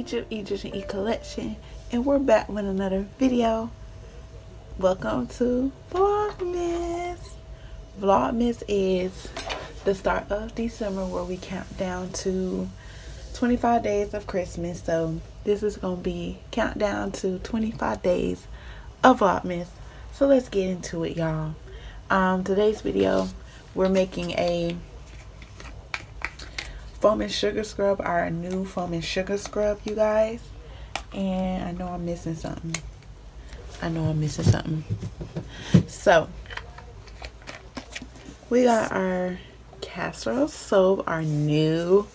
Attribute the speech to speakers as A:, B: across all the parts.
A: EgiptEgyptianne collection, and we're back with another video. Welcome to Vlogmas. Vlogmas is the start of December where we count down to 25 days of Christmas. So this is going to be countdown to 25 days of Vlogmas. So let's get into it, y'all. Today's video, we're making a foam and sugar scrub, our new foam and sugar scrub, you guys. And I know I'm missing something. So we got our casserole soap, our new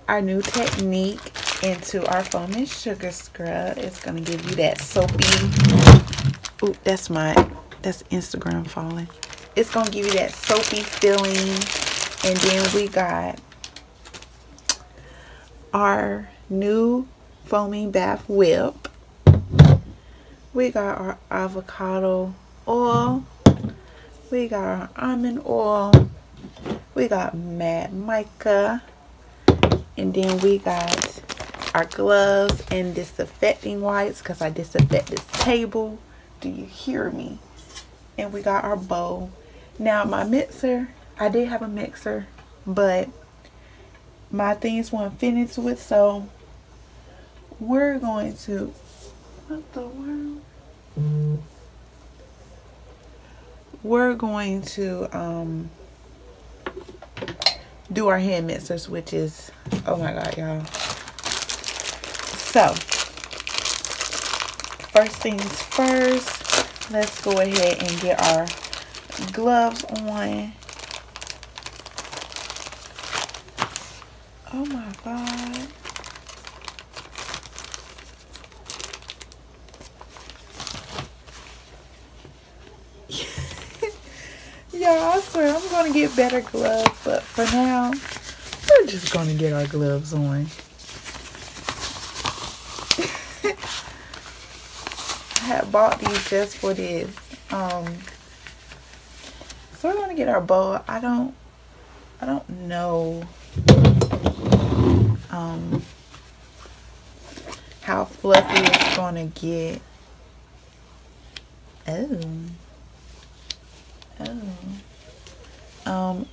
A: technique into our foam and sugar scrub. It's gonna give you that soapy. Ooh, that's Instagram falling. It's gonna give you that soapy feeling. And then we got our new foaming bath whip. We got our avocado oil. We got our almond oil. We got matte mica. And then we got our gloves and disinfecting wipes because I disinfect this table. Do you hear me? And we got our bowl. Now my mixer, I did have a mixer, but my things won't fit into it, so we're going to, what the world? We're going to do our hand mixers, which is, oh my god, y'all. So first things first, let's go ahead and get our gloves on. Oh my god. Yeah, I swear I'm gonna get better gloves, but for now, we're just gonna get our gloves on. I had bought these just for this. So we're gonna get our bowl. I don't know how fluffy it's gonna get.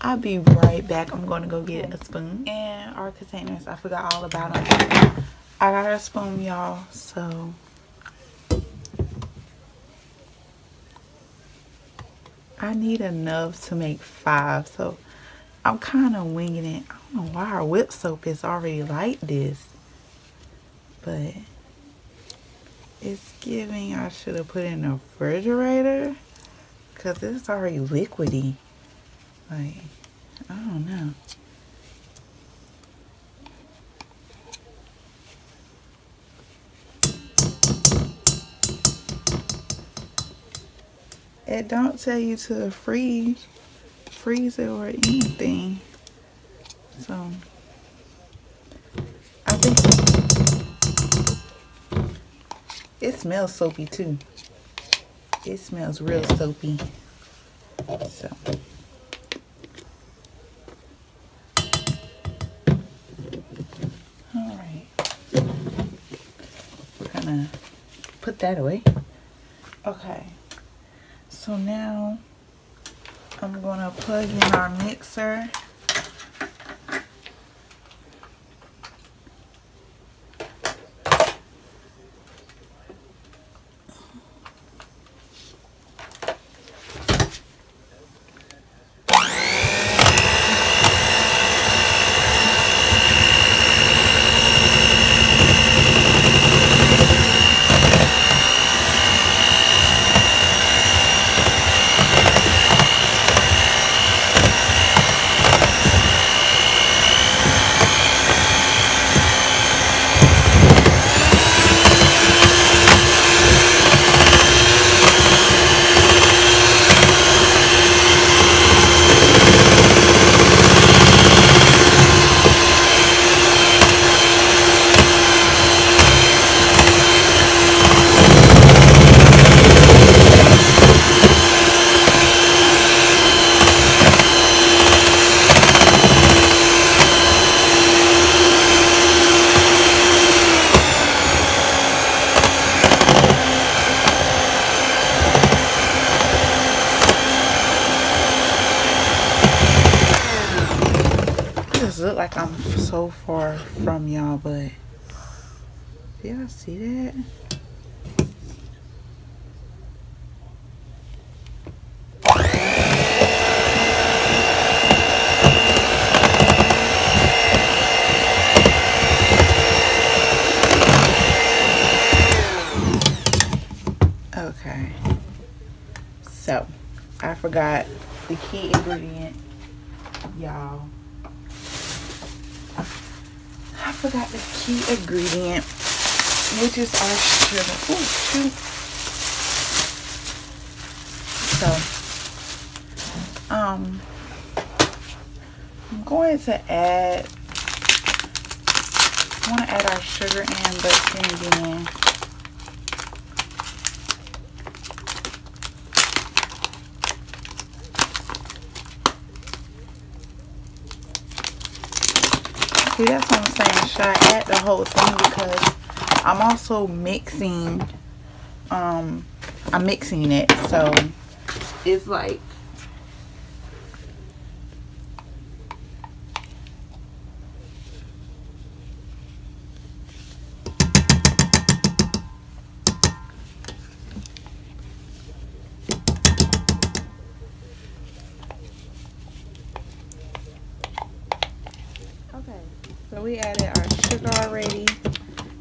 A: I'll be right back. I'm gonna go get a spoon and our containers. I forgot all about them. I got a spoon, y'all, so I need enough to make 5, so I'm kind of winging it. I don't know why our whip soap is already like this, but it's giving I should have put it in the refrigerator because it's already liquidy. Like, I don't know. It don't tell you to freeze it or anything. So I think it smells soapy too. It smells real soapy. So alright. We're gonna put that away. Okay. So now I'm gonna plug in our mixer. look like I'm so far from y'all, but do y'all see that? Okay, so I forgot the key ingredient, y'all. I forgot the key ingredient, which is our sugar. Oh shoot! So, I'm going to add. I want to add our sugar in, but then again, see, that's what I'm saying. Should I add the whole thing? Because I'm also mixing, I'm mixing it, so it's like, okay, so we added our sugar already.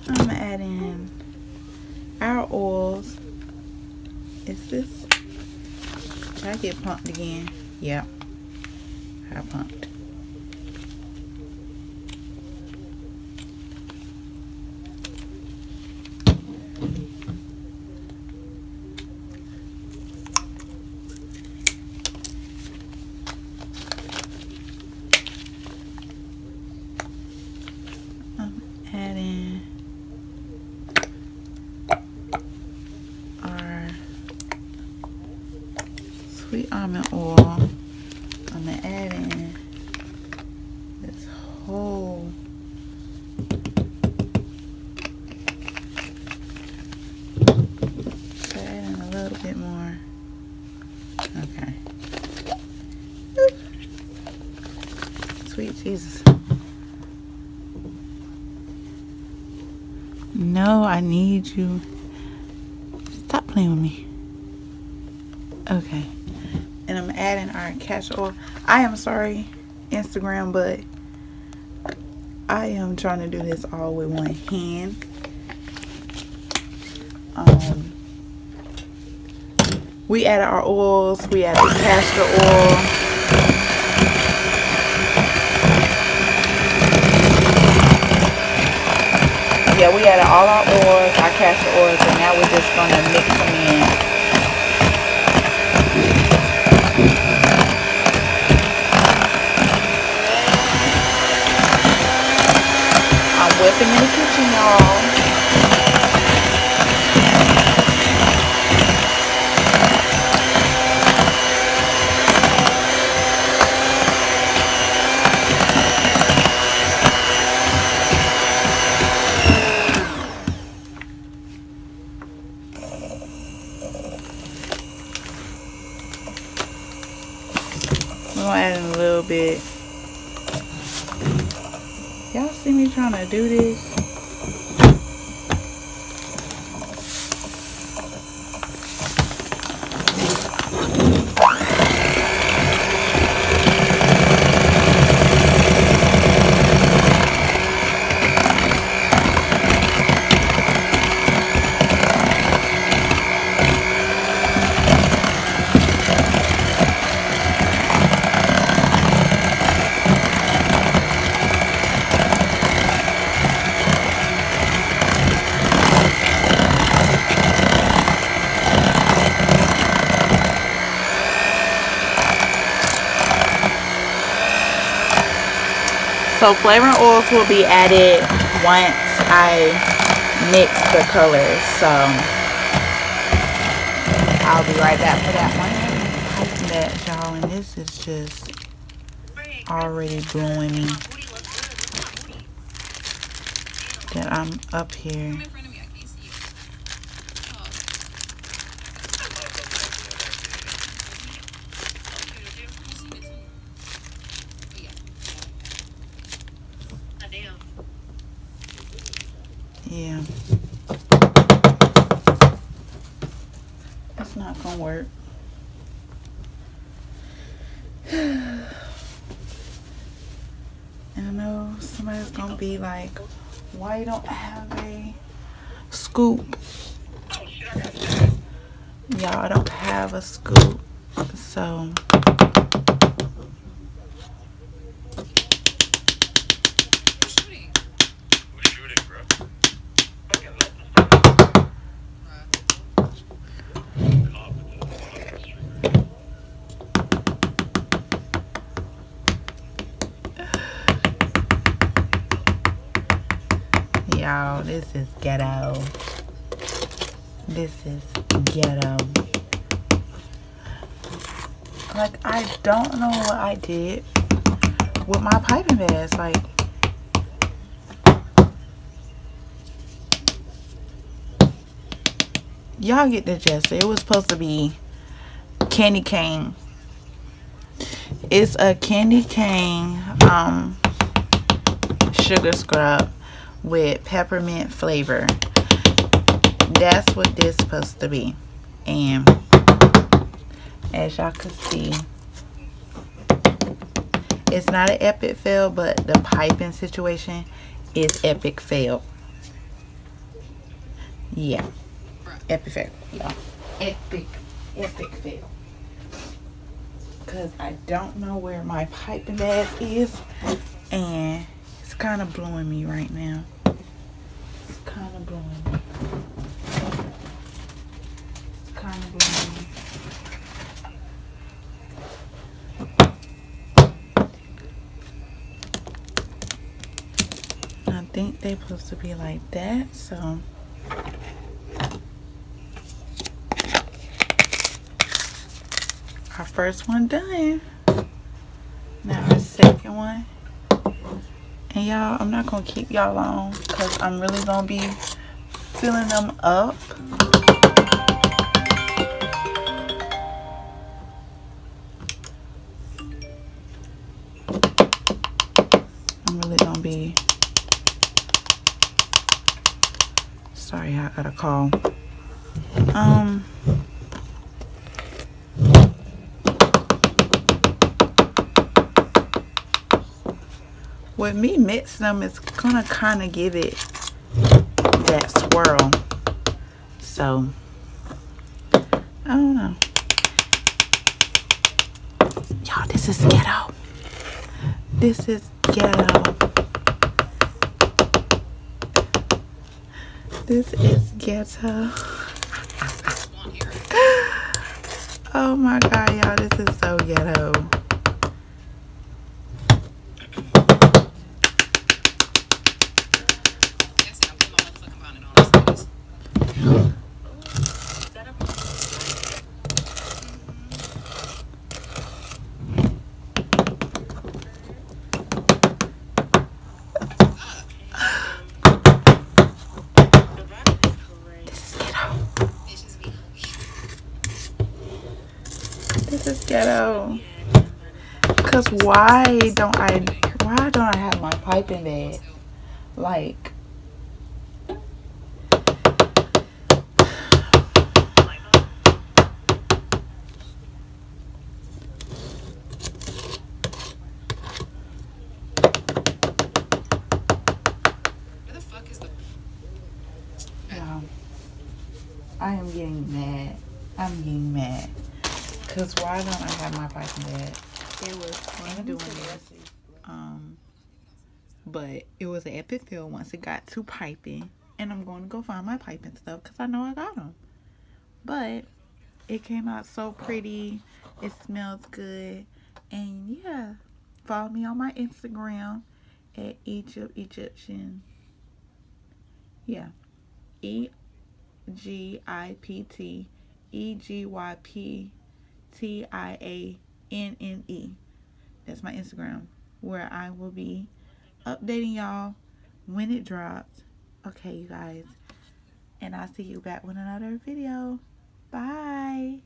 A: I'm gonna add in our oils. Is this, did I get pumped again? Yep, I pumped. I'm adding our sweet almond oil. I'm gonna add in this whole add in a little bit more. Okay. Sweet Jesus. No, I need you. Stop playing with me. Okay. And I'm adding our castor oil. I am sorry, Instagram, but I am trying to do this all with one hand. We added our oils. We added castor oil. Yeah, we added all our oils, our castor oils, and now we're just gonna mix them in. I'm whipping in the kitchen, y'all. We're gonna add in a little bit. Y'all see me trying to do this? So flavoring oils will be added once I mix the colors. So I'll be right back for that one. That, y'all, and this is just already blowing me that I'm up here. gonna work. And I know somebody's gonna be like, why you don't have a scoop? Y'all, I don't have a scoop, so y'all, this is ghetto. This is ghetto. Like, I don't know what I did with my piping bags. Like, y'all get the gist. It was supposed to be candy cane. It's a candy cane sugar scrub with peppermint flavor. That's what this is supposed to be. And as y'all can see, it's not an epic fail, but the piping situation is epic fail. Yeah, epic fail, y'all. Epic fail. Because I don't know where my piping bag is, and it's kind of blowing me right now. It's kind of blowing me. It's kind of blowing me. I think they're supposed to be like that, so our first one done. Now our second one. And y'all, I'm not gonna keep y'all long because I'm really gonna be filling them up. I'm really gonna be, sorry, I got a call. With me mixing them, it's gonna kind of give it that swirl. So, I don't know. Y'all, this is ghetto. This is ghetto. This is ghetto. Oh my God, y'all, this is so ghetto. This is ghetto. Cause why don't I have my piping bag? Like, y'all, I am getting mad. I'm getting mad. Cause why don't I have my piping bag? It was fun doing this. But it was an epic fail once it got to piping. And I'm going to go find my piping stuff because I know I got them. But it came out so pretty. It smells good. And yeah, follow me on my Instagram at EgiptEgyptianne. Yeah. EgiptEgyptianne. That's my Instagram, where I will be updating y'all when it drops. Okay, you guys, and I'll see you back with another video. Bye.